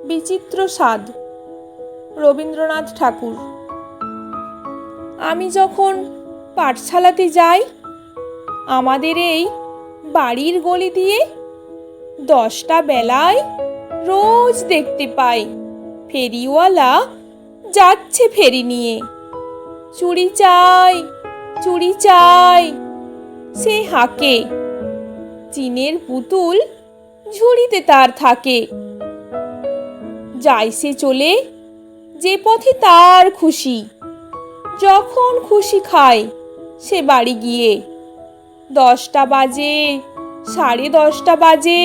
বিচিত্র স্বাদ, রবীন্দ্রনাথ ঠাকুর। আমি যখন পাঠশালাতে যাই, আমাদের এই বাড়ির গলি দিয়ে 10টা বেলায় রোজ দেখতে পাই ফেরিওয়ালা যাচ্ছে ফেরি নিয়ে। চুড়ি চাই, চুড়ি চাই, সে হাঁকে। চিনের পুতুল ঝুড়িতে তার থাকে। যায় সে চলে যে পথে তার খুশি, যখন খুশি খায় সে বাড়ি গিয়ে। 10টা বাজে, 10:30 বাজে,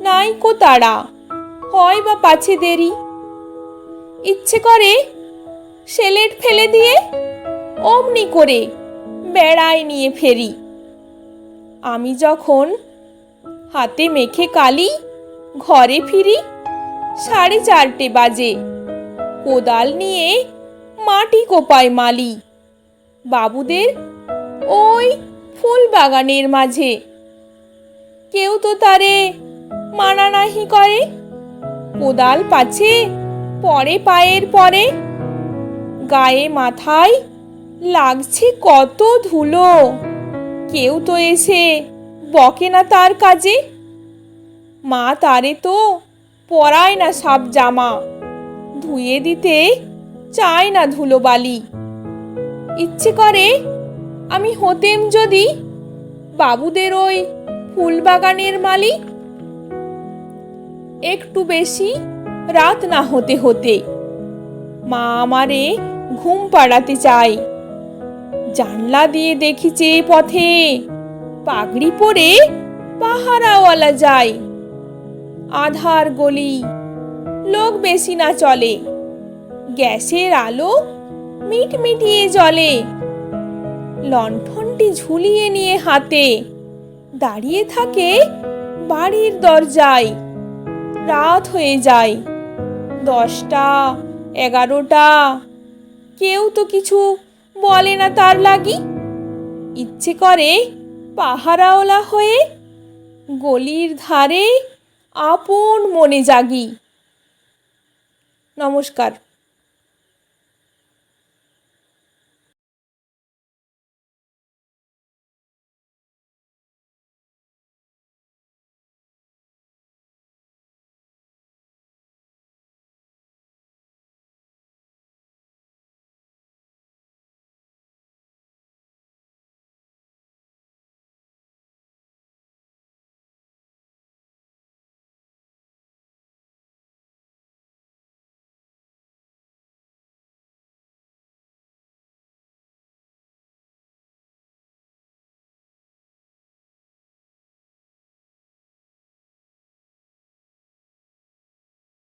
নাইকো তারা, হয় বা পাছে দেরি। ইচ্ছে করে সেলেট ফেলে দিয়ে অমনি করে বেড়ায় নিয়ে ফেরি। আমি যখন হাতে মেখে কালি ঘরে ফিরি, 4:30 বাজে। কোদাল নিয়ে মাটি কোপায় মালি বাবুদের ওই ফুল বাগানের মাঝে। কেউ তো তারে মানা নাহি করে, কোদাল পাছে পরে পায়ের পরে। গায়ে মাথায় লাগছে কত ধুলো, কেউ তো এসে বকে না তার কাজে। মা তারে তো পরায় না সাব জামা, ধুয়ে দিতে চায় না ধুলোবালি। ইচ্ছে করে আমি হতেম যদি বাবুদের ওই ফুল বাগানের মালি। একটু বেশি রাত না হতে হতে মা আমারে ঘুম পাড়াতে চায়। জানলা দিয়ে দেখি চেয়ে পথে পাগড়ি পরে পাহারাওয়ালা যায়। আধার গলি, লোক বেশি না চলে, গ্যাসের আলো মিটমিটিয়ে জ্বলে। লণ্ঠনটি ঝুলিয়ে নিয়ে হাতে দাঁড়িয়ে থাকে বাড়ির দরজায়। রাত হয়ে যায়, 10টা, 11টা, কেউ তো কিছু বলে না তার লাগি। ইচ্ছে করে পাহারাওয়ালা হয়ে গলির ধারে আপন মনে জাগি। নমস্কার।